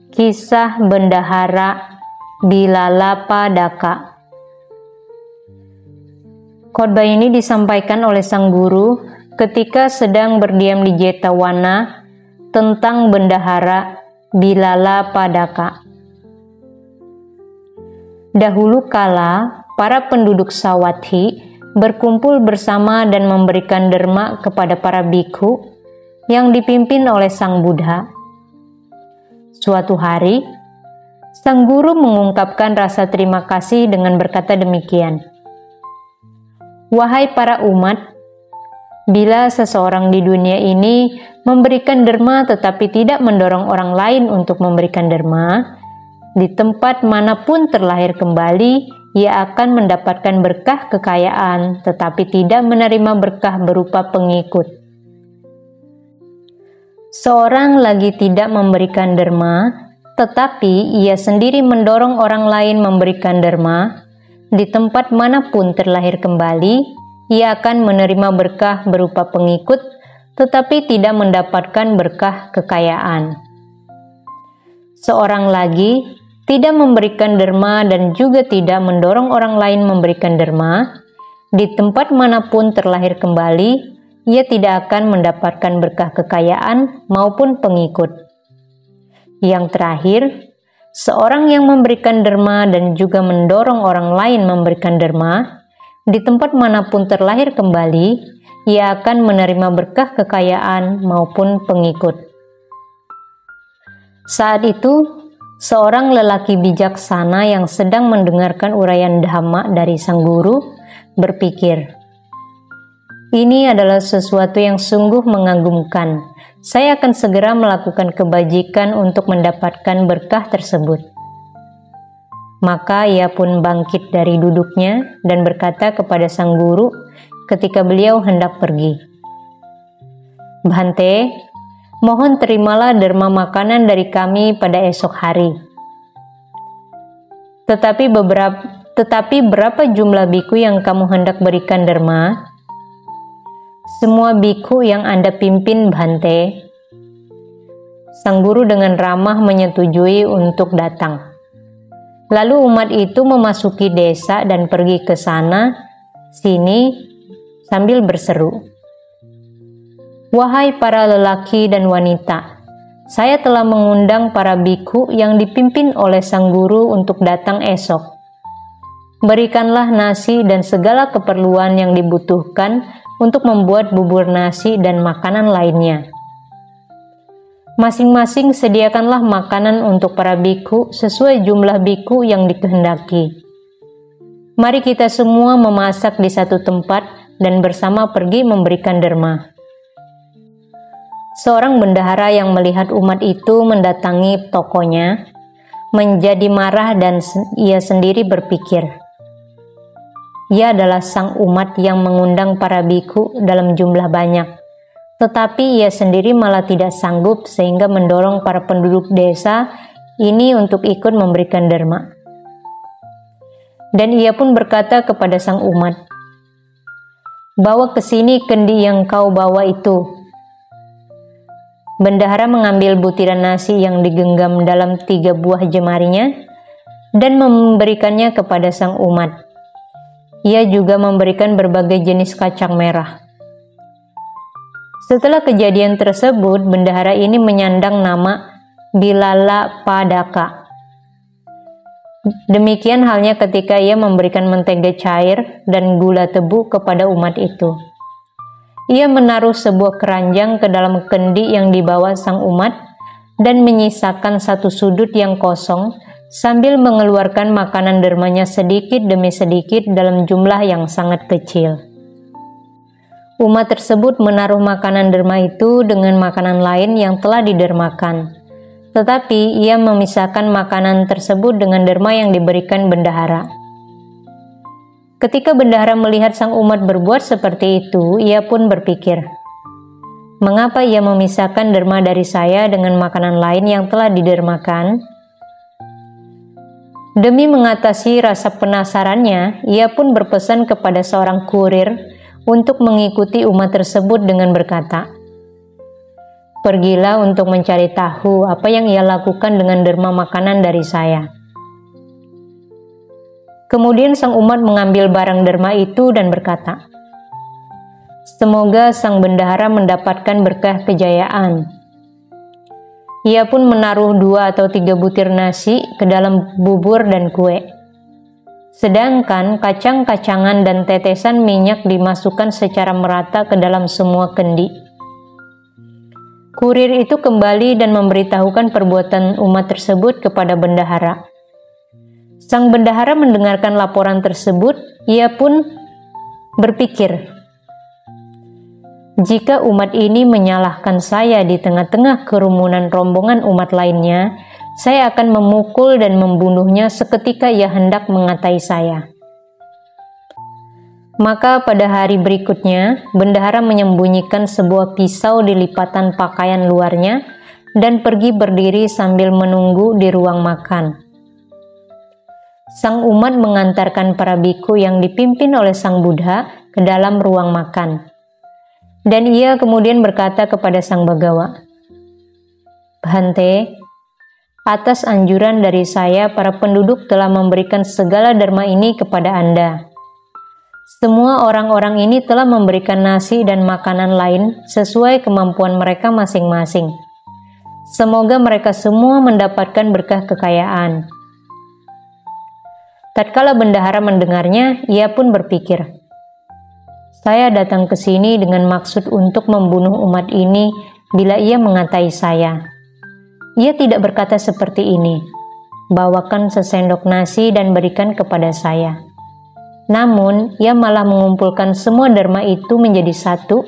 Kisah Bendahara Bilalapadaka. Khotbah ini disampaikan oleh sang guru ketika sedang berdiam di Jetawana tentang Bendahara Bilalapadaka. Dahulu kala, para penduduk Sawathi berkumpul bersama dan memberikan derma kepada para bikhu yang dipimpin oleh Sang Buddha. Suatu hari, sang guru mengungkapkan rasa terima kasih dengan berkata demikian, "Wahai para umat, bila seseorang di dunia ini memberikan derma tetapi tidak mendorong orang lain untuk memberikan derma, di tempat manapun terlahir kembali, ia akan mendapatkan berkah kekayaan tetapi tidak menerima berkah berupa pengikut. Seorang lagi tidak memberikan derma, tetapi ia sendiri mendorong orang lain memberikan derma, di tempat manapun terlahir kembali, ia akan menerima berkah berupa pengikut, tetapi tidak mendapatkan berkah kekayaan. Seorang lagi tidak memberikan derma dan juga tidak mendorong orang lain memberikan derma, di tempat manapun terlahir kembali, ia tidak akan mendapatkan berkah kekayaan maupun pengikut. Yang terakhir, seorang yang memberikan derma dan juga mendorong orang lain memberikan derma, di tempat manapun terlahir kembali, ia akan menerima berkah kekayaan maupun pengikut." Saat itu, seorang lelaki bijaksana yang sedang mendengarkan uraian Dhamma dari sang guru berpikir, "Ini adalah sesuatu yang sungguh mengagumkan. Saya akan segera melakukan kebajikan untuk mendapatkan berkah tersebut." Maka ia pun bangkit dari duduknya dan berkata kepada sang guru ketika beliau hendak pergi, "Bhante, mohon terimalah derma makanan dari kami pada esok hari. Tetapi berapa jumlah biku yang kamu hendak berikan derma?" "Semua bikhu yang Anda pimpin, Bhante." Sang guru dengan ramah menyetujui untuk datang. Lalu umat itu memasuki desa dan pergi ke sana, sini sambil berseru, "Wahai para lelaki dan wanita, saya telah mengundang para bikhu yang dipimpin oleh sang guru untuk datang esok. Berikanlah nasi dan segala keperluan yang dibutuhkan untuk membuat bubur nasi dan makanan lainnya. Masing-masing sediakanlah makanan untuk para bikhu sesuai jumlah bikhu yang dikehendaki. Mari kita semua memasak di satu tempat dan bersama pergi memberikan derma." Seorang bendahara yang melihat umat itu mendatangi tokonya menjadi marah dan ia sendiri berpikir, ia adalah sang umat yang mengundang para bikhu dalam jumlah banyak, tetapi ia sendiri malah tidak sanggup sehingga mendorong para penduduk desa ini untuk ikut memberikan derma. Dan ia pun berkata kepada sang umat, "Bawa ke sini kendi yang kau bawa itu." Bendahara mengambil butiran nasi yang digenggam dalam 3 buah jemarinya dan memberikannya kepada sang umat. Ia juga memberikan berbagai jenis kacang merah. Setelah kejadian tersebut, bendahara ini menyandang nama Bilalapadaka. Demikian halnya ketika ia memberikan mentega cair dan gula tebu kepada umat itu. Ia menaruh sebuah keranjang ke dalam kendi yang dibawa sang umat dan menyisakan satu sudut yang kosong sambil mengeluarkan makanan dermanya sedikit demi sedikit dalam jumlah yang sangat kecil. Umat tersebut menaruh makanan derma itu dengan makanan lain yang telah didermakan, tetapi ia memisahkan makanan tersebut dengan derma yang diberikan bendahara. Ketika bendahara melihat sang umat berbuat seperti itu, ia pun berpikir, "Mengapa ia memisahkan derma dari saya dengan makanan lain yang telah didermakan?" Demi mengatasi rasa penasarannya, ia pun berpesan kepada seorang kurir untuk mengikuti umat tersebut dengan berkata, Pergilah untuk mencari tahu apa yang ia lakukan dengan derma makanan dari saya." Kemudian sang umat mengambil barang derma itu dan berkata, "Semoga sang bendahara mendapatkan berkah kejayaan." Ia pun menaruh 2 atau 3 butir nasi ke dalam bubur dan kue. Sedangkan kacang-kacangan dan tetesan minyak dimasukkan secara merata ke dalam semua kendi. Kurir itu kembali dan memberitahukan perbuatan umat tersebut kepada bendahara. Sang bendahara mendengarkan laporan tersebut, ia pun berpikir, "Jika umat ini menyalahkan saya di tengah-tengah kerumunan rombongan umat lainnya, saya akan memukul dan membunuhnya seketika ia hendak mengatai saya." Maka pada hari berikutnya, bendahara menyembunyikan sebuah pisau di lipatan pakaian luarnya dan pergi berdiri sambil menunggu di ruang makan. Sang umat mengantarkan para biku yang dipimpin oleh sang Buddha ke dalam ruang makan. Dan ia kemudian berkata kepada sang Bagawa, "Bhante, atas anjuran dari saya, para penduduk telah memberikan segala dharma ini kepada Anda. Semua orang-orang ini telah memberikan nasi dan makanan lain sesuai kemampuan mereka masing-masing. Semoga mereka semua mendapatkan berkah kekayaan." Tatkala bendahara mendengarnya, ia pun berpikir, "Saya datang ke sini dengan maksud untuk membunuh umat ini bila ia mengatai saya." Ia tidak berkata seperti ini, "Bawakan sesendok nasi dan berikan kepada saya." Namun, ia malah mengumpulkan semua dharma itu menjadi satu,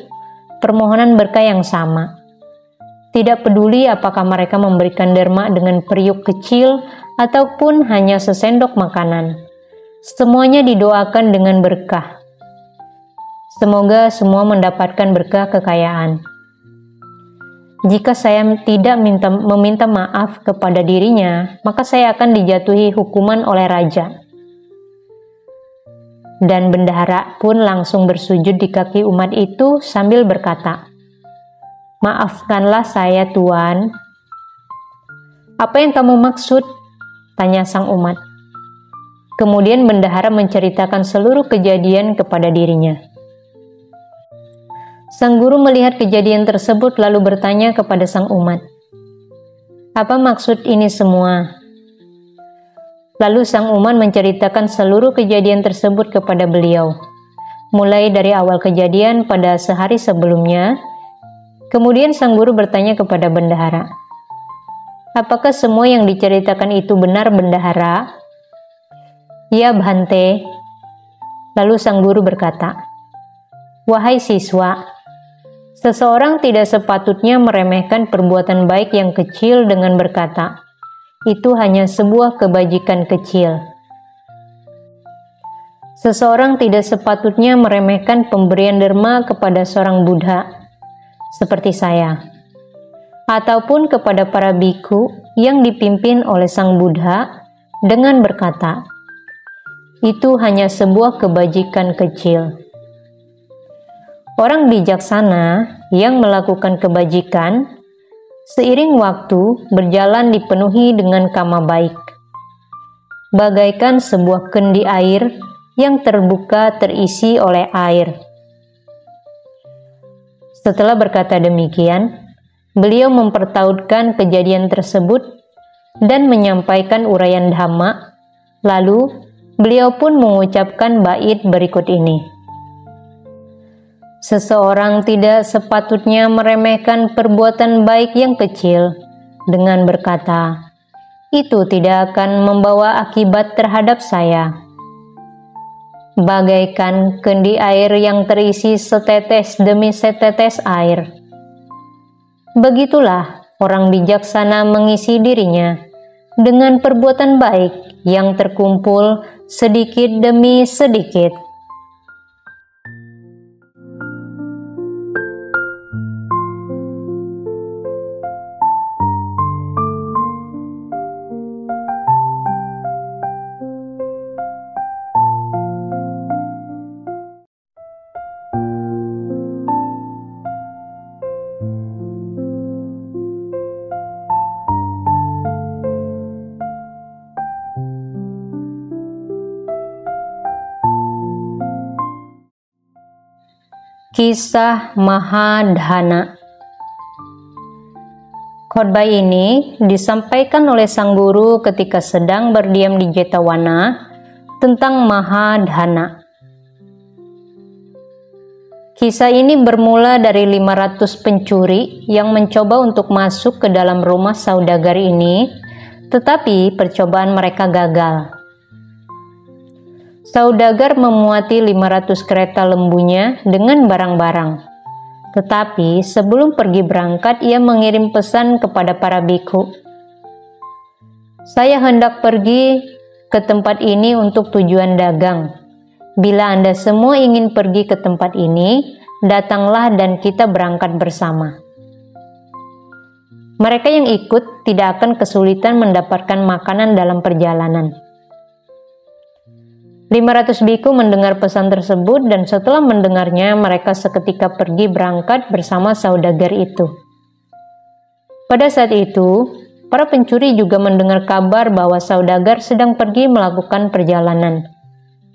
permohonan berkah yang sama. Tidak peduli apakah mereka memberikan dharma dengan periuk kecil ataupun hanya sesendok makanan. Semuanya didoakan dengan berkah. Semoga semua mendapatkan berkah kekayaan. Jika saya tidak meminta maaf kepada dirinya, maka saya akan dijatuhi hukuman oleh raja." Dan bendahara pun langsung bersujud di kaki umat itu sambil berkata, "Maafkanlah saya, Tuan." "Apa yang kamu maksud?" tanya sang umat. Kemudian bendahara menceritakan seluruh kejadian kepada dirinya. Sang guru melihat kejadian tersebut lalu bertanya kepada sang umat, "Apa maksud ini semua?" Lalu sang umat menceritakan seluruh kejadian tersebut kepada beliau, mulai dari awal kejadian pada sehari sebelumnya. Kemudian sang guru bertanya kepada bendahara, "Apakah semua yang diceritakan itu benar, bendahara?" "Ya, Bhante." Lalu sang guru berkata, "Wahai siswa, seseorang tidak sepatutnya meremehkan perbuatan baik yang kecil dengan berkata, 'Itu hanya sebuah kebajikan kecil.' Seseorang tidak sepatutnya meremehkan pemberian derma kepada seorang Buddha, seperti saya, ataupun kepada para biku yang dipimpin oleh sang Buddha dengan berkata, 'Itu hanya sebuah kebajikan kecil.' Orang bijaksana yang melakukan kebajikan seiring waktu berjalan dipenuhi dengan kama baik, bagaikan sebuah kendi air yang terbuka terisi oleh air." Setelah berkata demikian, beliau mempertautkan kejadian tersebut dan menyampaikan uraian dhamma. Lalu beliau pun mengucapkan bait berikut ini, "Seseorang tidak sepatutnya meremehkan perbuatan baik yang kecil dengan berkata, 'Itu tidak akan membawa akibat terhadap saya.' Bagaikan kendi air yang terisi setetes demi setetes air. Begitulah orang bijaksana mengisi dirinya dengan perbuatan baik yang terkumpul sedikit demi sedikit." Kisah Mahadhana. Khotbah ini disampaikan oleh sang guru ketika sedang berdiam di Jetawana tentang Mahadhana. Kisah ini bermula dari 500 pencuri yang mencoba untuk masuk ke dalam rumah saudagar ini, tetapi percobaan mereka gagal. Saudagar memuati 500 kereta lembunya dengan barang-barang. Tetapi sebelum pergi berangkat, ia mengirim pesan kepada para bikhu. Saya hendak pergi ke tempat ini untuk tujuan dagang. Bila Anda semua ingin pergi ke tempat ini, datanglah dan kita berangkat bersama. Mereka yang ikut tidak akan kesulitan mendapatkan makanan dalam perjalanan. 500 biku mendengar pesan tersebut dan setelah mendengarnya mereka seketika pergi berangkat bersama saudagar itu. Pada saat itu, para pencuri juga mendengar kabar bahwa saudagar sedang pergi melakukan perjalanan.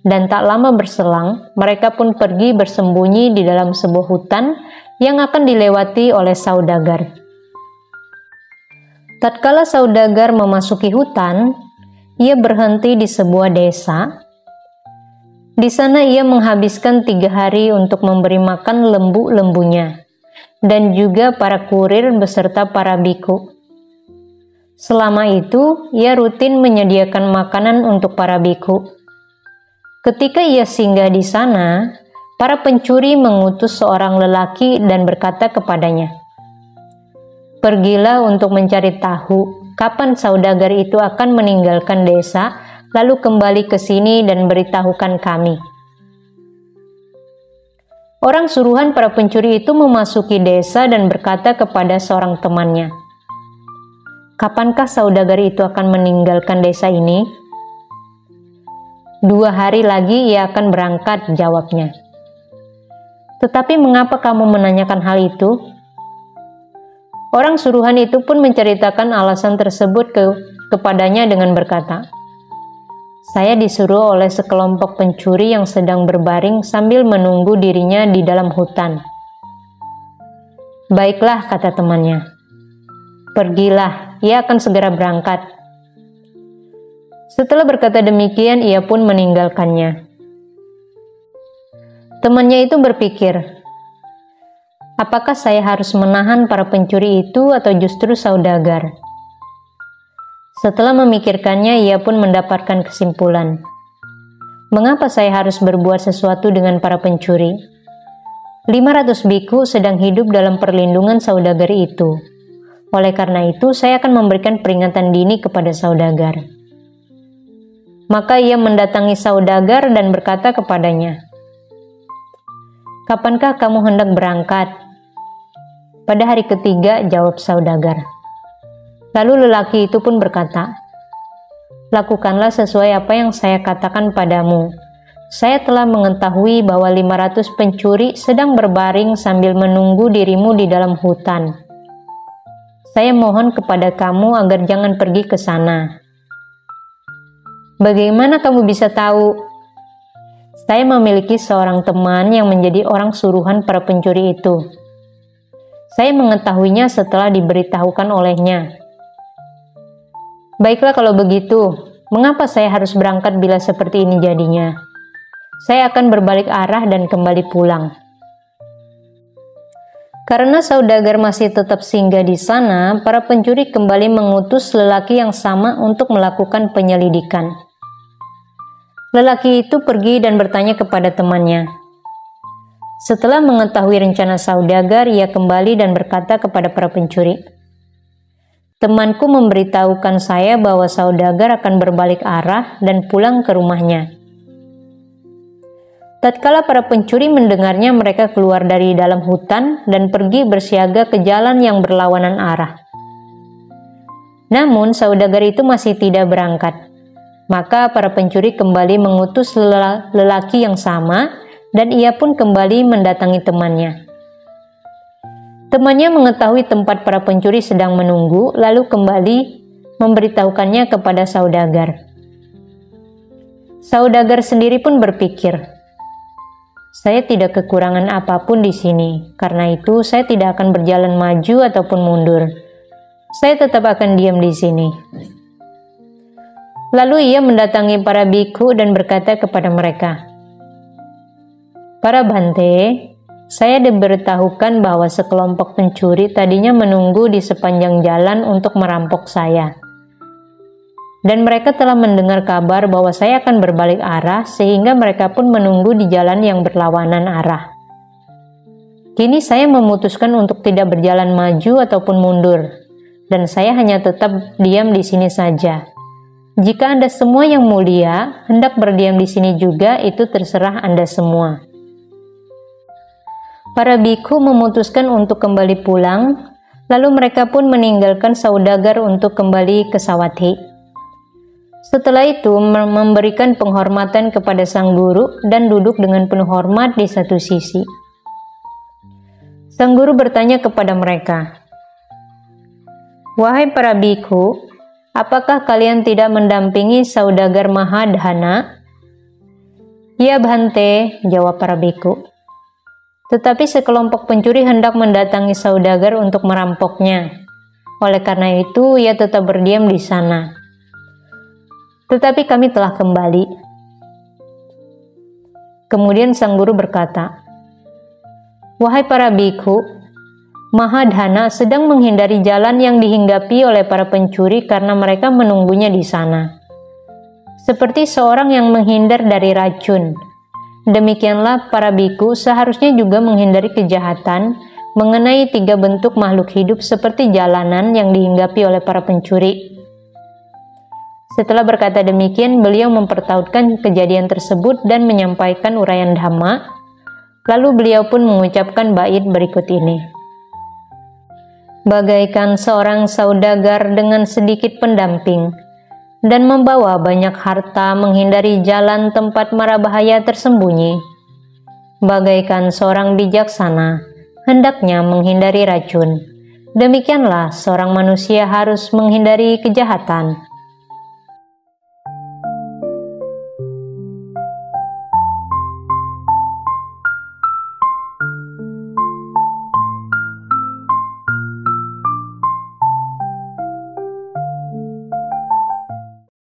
Dan tak lama berselang, mereka pun pergi bersembunyi di dalam sebuah hutan yang akan dilewati oleh saudagar. Tatkala saudagar memasuki hutan, ia berhenti di sebuah desa. Di sana ia menghabiskan 3 hari untuk memberi makan lembu-lembunya dan juga para kurir beserta para biku. Selama itu, ia rutin menyediakan makanan untuk para biku. Ketika ia singgah di sana, para pencuri mengutus seorang lelaki dan berkata kepadanya, "Pergilah untuk mencari tahu kapan saudagar itu akan meninggalkan desa, lalu kembali ke sini dan beritahukan kami." Orang suruhan para pencuri itu memasuki desa dan berkata kepada seorang temannya, "Kapankah saudagar itu akan meninggalkan desa ini?" 2 hari lagi ia akan berangkat, jawabnya. "Tetapi mengapa kamu menanyakan hal itu?" Orang suruhan itu pun menceritakan alasan tersebut kepadanya dengan berkata, "Saya disuruh oleh sekelompok pencuri yang sedang berbaring sambil menunggu dirinya di dalam hutan." "Baiklah," kata temannya. "Pergilah, ia akan segera berangkat." Setelah berkata demikian, ia pun meninggalkannya. Temannya itu berpikir, apakah saya harus menahan para pencuri itu atau justru saudagar? Setelah memikirkannya, ia pun mendapatkan kesimpulan. Mengapa saya harus berbuat sesuatu dengan para pencuri? 500 biku sedang hidup dalam perlindungan saudagar itu. Oleh karena itu, saya akan memberikan peringatan dini kepada saudagar. Maka ia mendatangi saudagar dan berkata kepadanya, "Kapankah kamu hendak berangkat?" "Pada hari ketiga," jawab saudagar. Lalu lelaki itu pun berkata, "Lakukanlah sesuai apa yang saya katakan padamu. Saya telah mengetahui bahwa 500 pencuri sedang berbaring sambil menunggu dirimu di dalam hutan. Saya mohon kepada kamu agar jangan pergi ke sana." "Bagaimana kamu bisa tahu?" "Saya memiliki seorang teman yang menjadi orang suruhan para pencuri itu. Saya mengetahuinya setelah diberitahukan olehnya." "Baiklah kalau begitu, mengapa saya harus berangkat bila seperti ini jadinya? Saya akan berbalik arah dan kembali pulang." Karena saudagar masih tetap singgah di sana, para pencuri kembali mengutus lelaki yang sama untuk melakukan penyelidikan. Lelaki itu pergi dan bertanya kepada temannya. Setelah mengetahui rencana saudagar, ia kembali dan berkata kepada para pencuri, "Temanku memberitahukan saya bahwa saudagar akan berbalik arah dan pulang ke rumahnya." Tatkala para pencuri mendengarnya, mereka keluar dari dalam hutan dan pergi bersiaga ke jalan yang berlawanan arah. Namun saudagar itu masih tidak berangkat. Maka para pencuri kembali mengutus lelaki yang sama dan ia pun kembali mendatangi temannya. Temannya mengetahui tempat para pencuri sedang menunggu, lalu kembali memberitahukannya kepada saudagar. Saudagar sendiri pun berpikir, Saya tidak kekurangan apapun di sini, karena itu saya tidak akan berjalan maju ataupun mundur. Saya tetap akan diam di sini." Lalu ia mendatangi para bikhu dan berkata kepada mereka, "Para Bhante, saya diberitahukan bahwa sekelompok pencuri tadinya menunggu di sepanjang jalan untuk merampok saya. Dan mereka telah mendengar kabar bahwa saya akan berbalik arah sehingga mereka pun menunggu di jalan yang berlawanan arah. Kini saya memutuskan untuk tidak berjalan maju ataupun mundur, dan saya hanya tetap diam di sini saja. Jika Anda semua yang mulia hendak berdiam di sini juga, itu terserah Anda semua." Para bikhu memutuskan untuk kembali pulang, lalu mereka pun meninggalkan saudagar untuk kembali ke Sawathi. Setelah itu memberikan penghormatan kepada sang guru dan duduk dengan penuh hormat di satu sisi. Sang guru bertanya kepada mereka, "Wahai para bikhu, apakah kalian tidak mendampingi saudagar Mahadhana?" "Ya Bhante," jawab para bikhu. "Tetapi sekelompok pencuri hendak mendatangi saudagar untuk merampoknya. Oleh karena itu, ia tetap berdiam di sana. Tetapi kami telah kembali." Kemudian sang guru berkata, "Wahai para bikhu, Mahadhana sedang menghindari jalan yang dihinggapi oleh para pencuri karena mereka menunggunya di sana. Seperti seorang yang menghindar dari racun, demikianlah para bikhu seharusnya juga menghindari kejahatan mengenai 3 bentuk makhluk hidup seperti jalanan yang dihinggapi oleh para pencuri." Setelah berkata demikian, beliau mempertautkan kejadian tersebut dan menyampaikan uraian Dhamma. Lalu beliau pun mengucapkan bait berikut ini. "Bagaikan seorang saudagar dengan sedikit pendamping dan membawa banyak harta menghindari jalan tempat mara bahaya tersembunyi. Bagaikan seorang bijaksana hendaknya menghindari racun. Demikianlah seorang manusia harus menghindari kejahatan